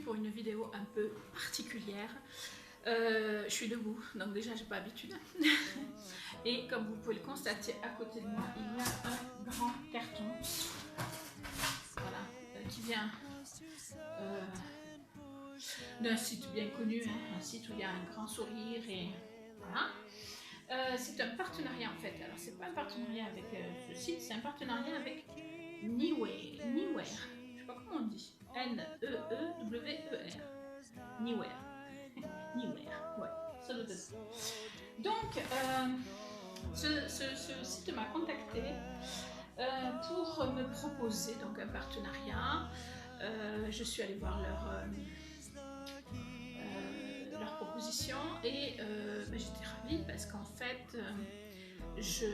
pour une vidéo un peu particulière. Je suis debout, donc déjà j'ai pas l'habitude. Et comme vous pouvez le constater, à côté de moi, il y a un grand carton, voilà, qui vient d'un site bien connu, hein, un site où il y a un grand sourire et voilà. C'est un partenariat en fait. Alors c'est pas un partenariat avec ce site, c'est un partenariat avec Neewer. Neewer. Je sais pas comment on dit. N-E-E-W-E-R. Neewer. Neewer. Ouais, ça doit être. Donc ce site m'a contacté pour me proposer donc un partenariat. Je suis allée voir leur proposition et j'étais ravie parce qu'en fait je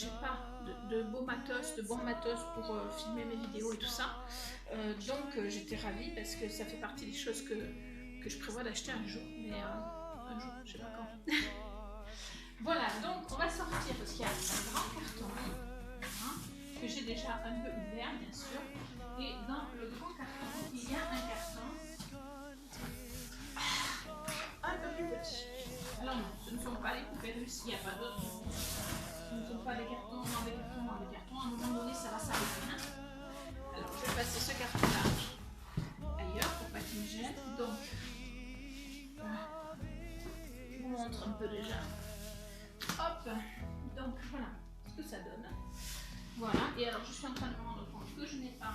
n'ai pas de beau matos, de bon matos pour filmer mes vidéos et tout ça, donc j'étais ravie parce que ça fait partie des choses que je prévois d'acheter un jour, mais un jour, je sais pas quand. Voilà, donc on va sortir parce qu'il y a un grand carton hein, que j'ai déjà un peu ouvert bien sûr, et dans le grand carton il y a un carton un peu plus petit. Alors non, ce ne sont pas les poupées russes, il n'y a pas d'autres. Ce ne sont pas des cartons, non, des cartons, non, des cartons. À un moment donné, ça va s'arrêter. Hein. Alors, je vais passer ce carton-là ailleurs pour pas qu'il me gêne. Donc, je vous montre un peu déjà. Hop, donc voilà ce que ça donne. Voilà, et alors je suis en train de me rendre compte que je n'ai pas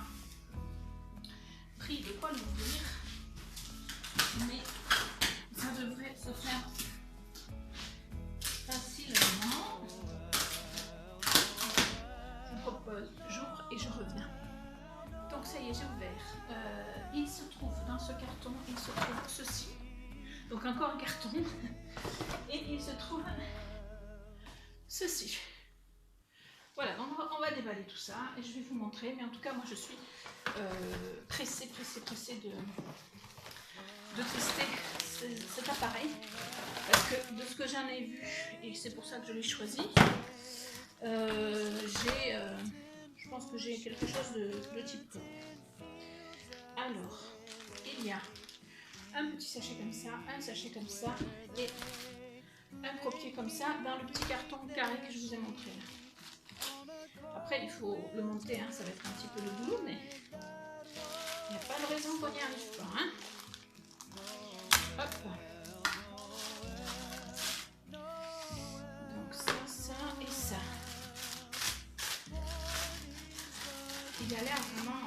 pris de quoi l'ouvrir, mais ça devrait se faire facilement. Je vous propose, j'ouvre et je reviens. Donc ça y est, j'ai ouvert. Il se trouve dans ce carton, il se trouve ceci. Donc encore un carton. Et il se trouve ceci. Voilà, donc on va déballer tout ça et je vais vous montrer. Mais en tout cas, moi je suis pressée de tester cet appareil. Parce que de ce que j'en ai vu, et c'est pour ça que je l'ai choisi, je pense que j'ai quelque chose de type top. Alors, il y a un petit sachet comme ça, un sachet comme ça et un croquier comme ça dans le petit carton carré que je vous ai montré. Après, il faut le monter, hein, ça va être un petit peu le boulot, mais il n'y a pas de raison qu'on n'y arrive pas. Hein. Hop. Donc ça et ça. Il a l'air vraiment...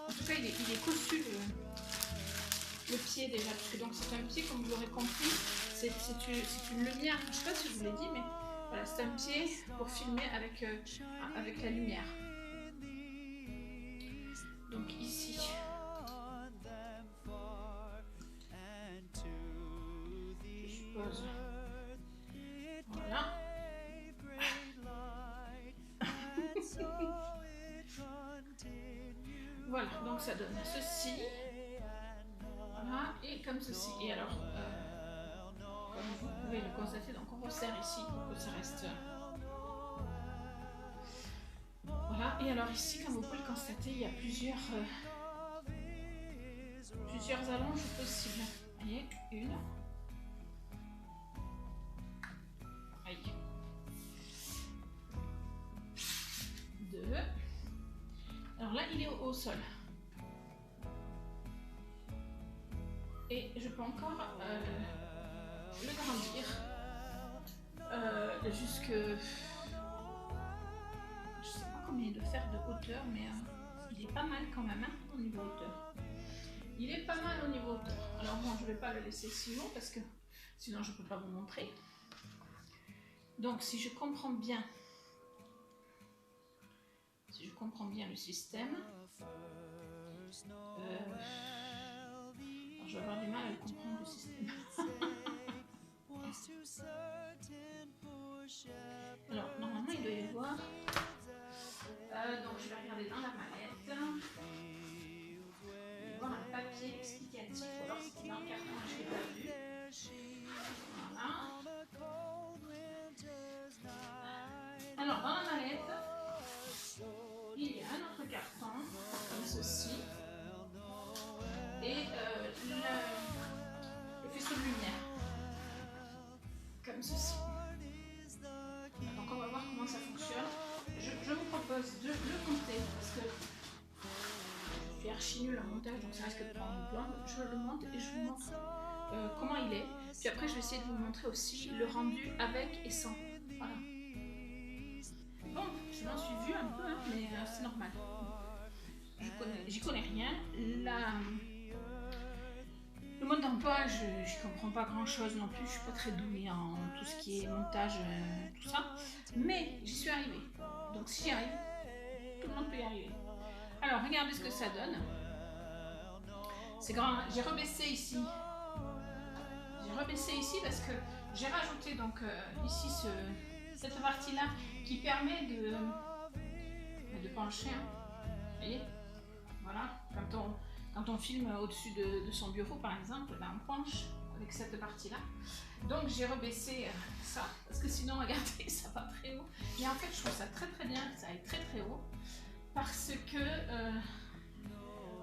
en tout cas, il est cossu le pied déjà, parce que donc c'est un pied, comme vous l'aurez compris, c'est une lumière. Je ne sais pas si je vous l'ai dit, mais voilà, c'est un pied pour filmer avec la lumière. Donc ici, je suppose, voilà. Voilà, donc ça donne ceci, voilà, et comme ceci. Et alors, comme vous pouvez le constater, donc on resserre ici pour que ça reste... Voilà, et alors ici, comme vous pouvez le constater, il y a plusieurs allonges possibles. Vous voyez, une. Aïe. Deux. Alors là, il est au sol. Et je peux encore le grandir jusque... Je sais pas combien de faire de hauteur, mais il est pas mal quand même hein, au niveau hauteur. Il est pas mal au niveau hauteur. Alors bon, je vais pas le laisser si haut parce que sinon je peux pas vous montrer. Donc si je comprends bien le système, alors je vais avoir du mal à le comprendre le système. Alors normalement il doit y avoir, donc je vais regarder dans la mallette, il doit y avoir un papier explicatif, ou alors c'était dans le carton, je ne l'ai pas vu. Voilà. Alors dans la mallette, il y a un autre carton, comme ceci. archi nul en montage, donc ça risque de prendre une blonde. Je le monte et je vous montre comment il est. Puis après, je vais essayer de vous montrer aussi le rendu avec et sans. Voilà. Bon, je m'en suis vue un peu, hein, mais c'est normal. J'y connais rien. Le mode d'emploi, je ne comprends pas grand chose non plus. Je suis pas très douée en tout ce qui est montage, tout ça. Mais j'y suis arrivée. Donc si j'y arrive, tout le monde peut y arriver. Alors regardez ce que ça donne. C'est grand. J'ai rebaissé ici. J'ai rebaissé ici parce que j'ai rajouté donc ici cette partie-là qui permet de pencher. Hein. Vous voyez? Voilà. Quand on filme au-dessus de son bureau, par exemple, ben on penche avec cette partie-là. Donc j'ai rebaissé ça, parce que sinon, regardez, ça va très haut. Et en fait, je trouve ça très très bien que ça aille très très haut, parce que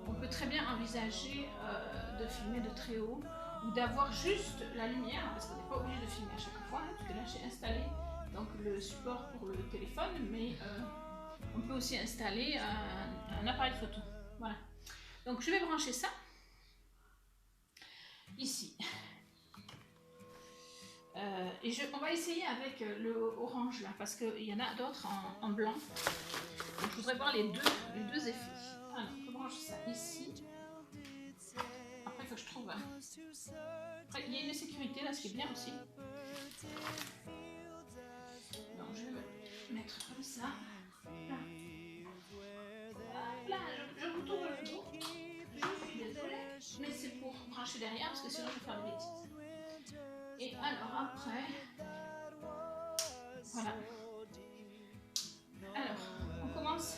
on peut très bien envisager de filmer de très haut, ou d'avoir juste la lumière, parce qu'on n'est pas obligé de filmer à chaque fois, hein, parce que là j'ai installé donc, le support pour le téléphone, mais on peut aussi installer un appareil photo. Voilà. Donc je vais brancher ça ici. Et on va essayer avec le orange là, parce qu'il y en a d'autres en blanc. Donc je voudrais voir les deux effets. Alors, je branche ça ici. Après, il faut que je trouve. Après, il y a une sécurité là, ce qui est bien aussi. Donc je vais me mettre comme ça. Là. Là, je vous tourne le dos. Je suis désolée, mais c'est pour brancher derrière parce que sinon je vais faire des bêtises. Et alors après, voilà. Alors, on commence.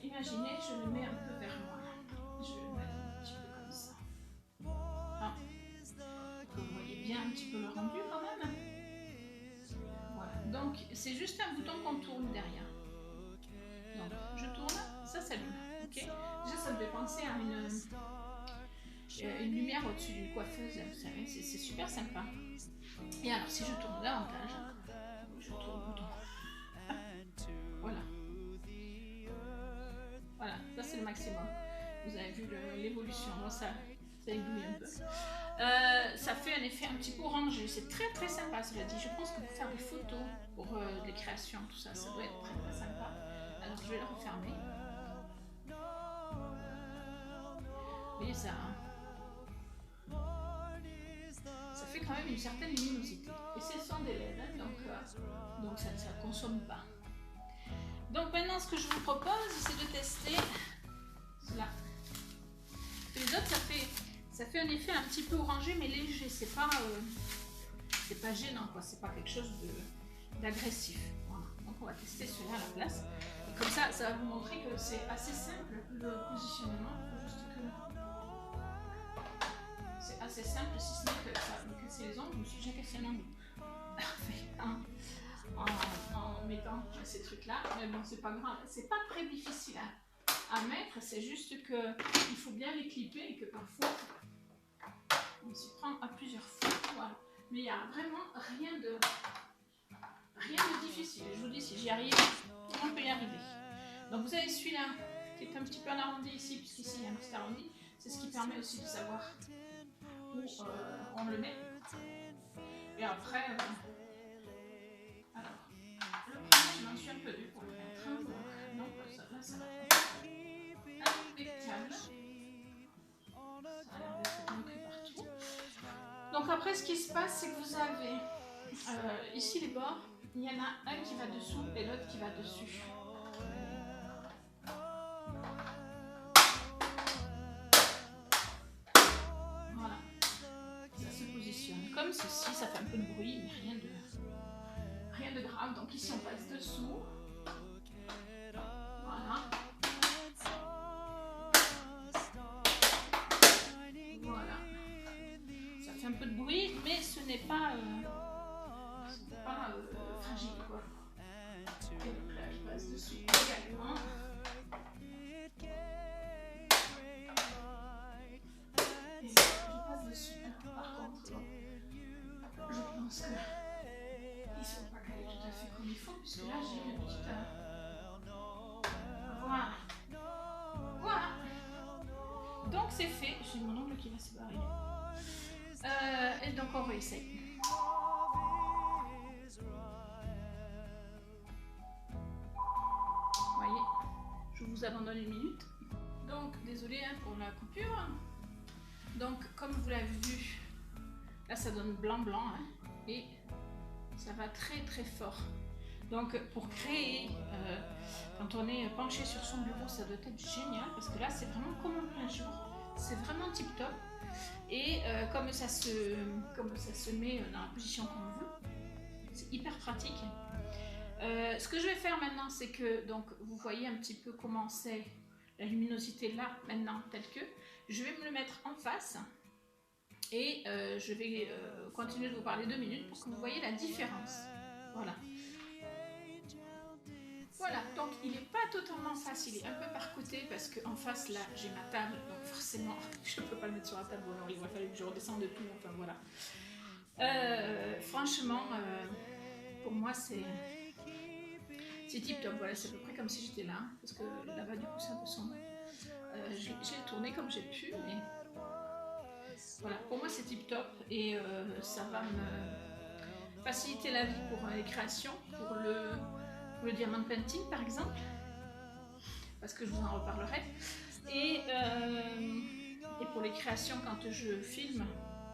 Imaginez, je le mets un peu vers moi. Je vais le mettre un petit peu comme ça. Ah. Vous voyez bien un petit peu le rendu quand même. Voilà. Donc, c'est juste un bouton qu'on tourne derrière. Donc, je tourne, ça s'allume. Okay. Déjà, ça me fait penser à une lumière au-dessus d'une coiffeuse, vous savez, c'est super sympa. Et alors, si je tourne davantage, je tourne le bouton. Voilà. Voilà, ça c'est le maximum. Vous avez vu l'évolution, ça éblouit un peu. Ça fait un effet un petit peu orangé, c'est très très sympa, cela dit. Je pense que pour faire des photos, pour des créations, tout ça, ça doit être très très sympa. Alors, je vais le refermer. Vous voyez ça, hein? Ça fait quand même une certaine luminosité. Et ce sont des LED, hein, donc ça ne consomme pas. Donc maintenant, ce que je vous propose, c'est de tester cela. Les autres, ça fait un effet un petit peu orangé, mais léger. C'est pas gênant, quoi. C'est pas quelque chose d'agressif. Voilà. Donc on va tester celui-là à la place. Et comme ça va vous montrer que c'est assez simple le positionnement. Il faut juste que c'est assez simple, si ce n'est que ça va me casser les ongles. Je me suis déjà cassé un ongle en mettant ces trucs-là. Mais bon, c'est pas grave. C'est pas très difficile à mettre. C'est juste que il faut bien les clipper et que parfois on s'y prend à plusieurs fois. Voilà. Mais il n'y a vraiment rien de difficile. Je vous dis, si j'y arrive, tout le monde peut y arriver. Donc vous avez celui-là qui est un petit peu en arrondi ici, puisqu'ici il y a un petit arrondi. C'est ce qui permet aussi de savoir où on le met. Et après, alors, le premier, je m'en suis un peu dû pour le mettre. Donc là, ça va être impeccable. Ça a l'air d'être bien pris partout. Donc après, ce qui se passe, c'est que vous avez ici les bords. Il y en a un qui va dessous et l'autre qui va dessus. Voilà. Ça se positionne comme ceci. Ça fait un peu de bruit, mais rien de grave. Donc ici, on passe dessous. Voilà. Voilà. Ça fait un peu de bruit, mais ce n'est pas fragile, quoi. Et donc là, je passe dessus également. Et je passe dessus. Par contre, je pense que ils ne sont pas calés tout à fait comme il faut, puisque là, j'ai une petite c'est fait. J'ai mon ongle qui va se barrer. Et donc on réessaye. Vous voyez, je vous abandonne une minute. Donc désolé hein, pour la coupure. Donc comme vous l'avez vu, là ça donne blanc hein, et ça va très très fort. Donc pour créer, quand on est penché sur son bureau, ça doit être génial parce que là c'est vraiment comme un plein jour, c'est vraiment tip top. Et comme ça se met dans la position qu'on veut, c'est hyper pratique. Ce que je vais faire maintenant, c'est que donc vous voyez un petit peu comment c'est la luminosité là maintenant telle que. Je vais me le mettre en face et je vais continuer de vous parler 2 minutes pour que vous voyez la différence. Voilà. Voilà, donc il n'est pas totalement face, il est un peu par côté parce qu'en face là j'ai ma table, donc forcément je ne peux pas le mettre sur la table, alors il va falloir que je redescende de tout, enfin voilà. Franchement, pour moi c'est tip top, voilà, c'est à peu près comme si j'étais là, parce que là-bas du coup c'est un peu sombre. J'ai tourné comme j'ai pu, mais voilà, pour moi c'est tip top et ça va me faciliter la vie pour les créations, pour le diamond painting par exemple, parce que je vous en reparlerai, et pour les créations quand je filme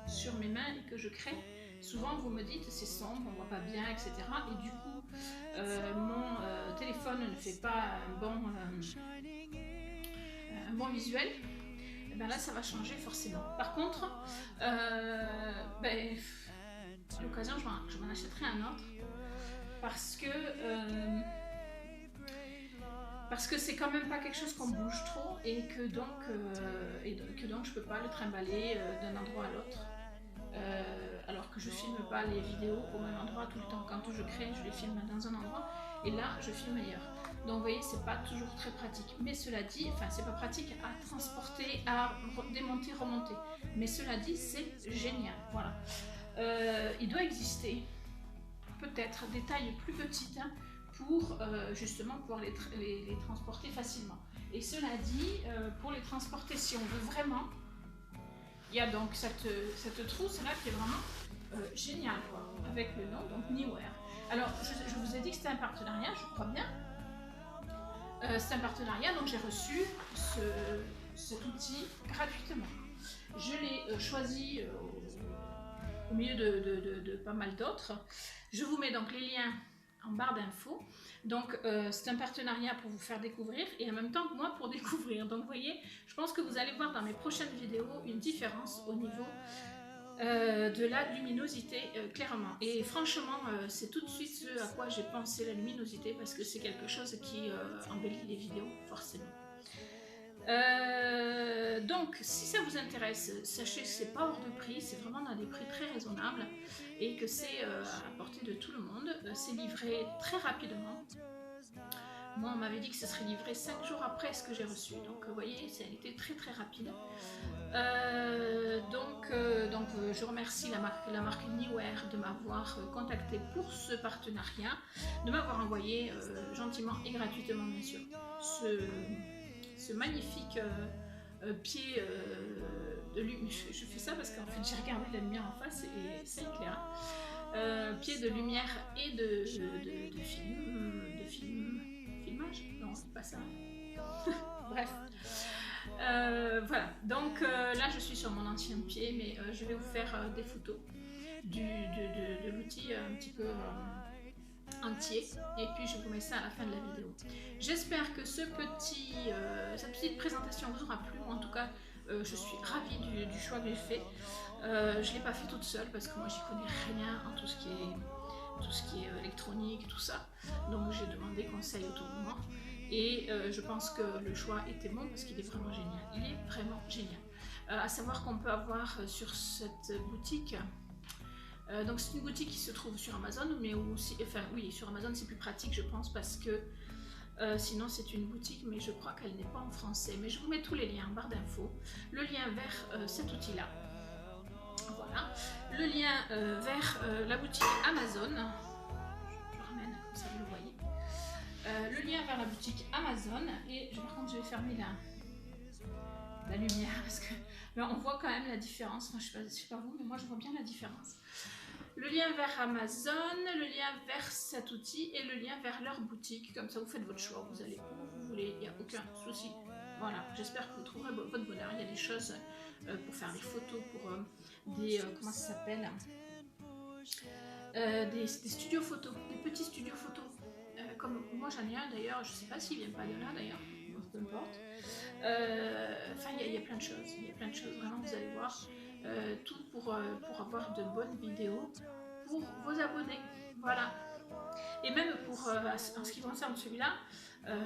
sur mes mains et que je crée, souvent vous me dites c'est sombre, on voit pas bien, etc. Et du coup mon téléphone ne fait pas un bon visuel. Et ben là ça va changer forcément. Par contre, à l'occasion je m'en achèterai un autre parce que c'est quand même pas quelque chose qu'on bouge trop et que donc je peux pas le trimballer d'un endroit à l'autre. Alors que je filme pas les vidéos au même endroit tout le temps. Quand je crée, je les filme dans un endroit et là je filme ailleurs. Donc vous voyez, c'est pas toujours très pratique. Mais cela dit, enfin c'est pas pratique à transporter, à démonter, remonter. Mais cela dit, c'est génial. Voilà. Il doit exister peut-être des tailles plus petites hein, pour justement pouvoir les transporter facilement. Et cela dit, pour les transporter, si on veut vraiment, il y a donc cette trousse là qui est vraiment géniale quoi, avec le nom donc Neewear. Alors je vous ai dit que c'était un partenariat, je crois bien. C'est un partenariat, donc j'ai reçu cet outil gratuitement. Je l'ai choisi au milieu de pas mal d'autres. Je vous mets donc les liens en barre d'infos. Donc c'est un partenariat pour vous faire découvrir et en même temps moi pour découvrir. Donc vous voyez, je pense que vous allez voir dans mes prochaines vidéos une différence au niveau de la luminosité clairement. Et franchement c'est tout de suite ce à quoi j'ai pensé, la luminosité, parce que c'est quelque chose qui embellit les vidéos forcément. Donc si ça vous intéresse, sachez que c'est pas hors de prix, c'est vraiment dans des prix très raisonnables et que c'est à la portée de tout le monde. C'est livré très rapidement. Moi on m'avait dit que ce serait livré 5 jours après ce que j'ai reçu, donc vous voyez, ça a été très très rapide. Donc je remercie la marque Neewear de m'avoir contacté pour ce partenariat, de m'avoir envoyé gentiment et gratuitement bien sûr ce magnifique pied de lumière. Je fais ça parce qu'en fait j'ai regardé la lumière en face et ça éclaire. Pied de lumière et de filmage. Non, c'est pas ça. Bref. Voilà. Donc là je suis sur mon ancien pied, mais je vais vous faire des photos de l'outil un petit peu entier et puis je vous mets ça à la fin de la vidéo. J'espère que cette petite présentation vous aura plu. En tout cas je suis ravie du choix que j'ai fait. Je ne l'ai pas fait toute seule parce que moi j'y connais rien en tout ce qui est électronique, tout ça, donc j'ai demandé conseil autour de moi et je pense que le choix était bon parce qu'il est vraiment génial. Il est vraiment génial. À savoir qu'on peut avoir sur cette boutique, donc c'est une boutique qui se trouve sur Amazon, mais aussi, enfin oui, sur Amazon c'est plus pratique je pense parce que sinon c'est une boutique, mais je crois qu'elle n'est pas en français. Mais je vous mets tous les liens en barre d'infos, le lien vers cet outil là, voilà, le lien vers la boutique Amazon, je ramène comme ça vous le voyez, le lien vers la boutique Amazon, et par contre je vais fermer la lumière, parce que on voit quand même la différence. Enfin, je sais pas vous, mais moi je vois bien la différence. Le lien vers Amazon, le lien vers cet outil et le lien vers leur boutique. Comme ça, vous faites votre choix. Vous allez où vous voulez, il n'y a aucun souci. Voilà, j'espère que vous trouverez votre bonheur. Il y a des choses pour faire des photos, pour des... comment ça s'appelle, des studios photos, des petits studios photos. Comme moi j'en ai un d'ailleurs, je ne sais pas s'il vient pas de là d'ailleurs, peu importe. Enfin, il y a plein de choses, vraiment, vous allez voir. Tout pour avoir de bonnes vidéos pour vos abonnés. Voilà. Et même pour, en ce qui concerne celui-là,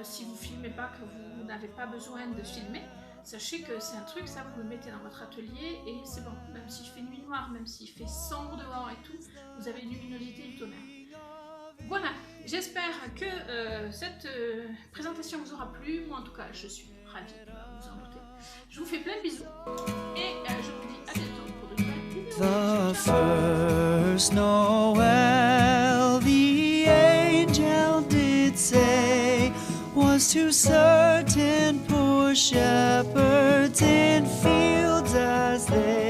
si vous ne filmez pas, que vous n'avez pas besoin de filmer, sachez que c'est un truc, ça vous le mettez dans votre atelier et c'est bon. Même s'il fait nuit noire, même s'il fait sombre dehors et tout, vous avez une luminosité du tonnerre. Voilà, j'espère que cette présentation vous aura plu. Moi en tout cas, je suis ravie, vous en doutez. Je vous fais plein de bisous et je vous dis à bientôt pour de nouvelles vidéos. The first Noel, the angel did say, was to certain poor shepherds in fields as they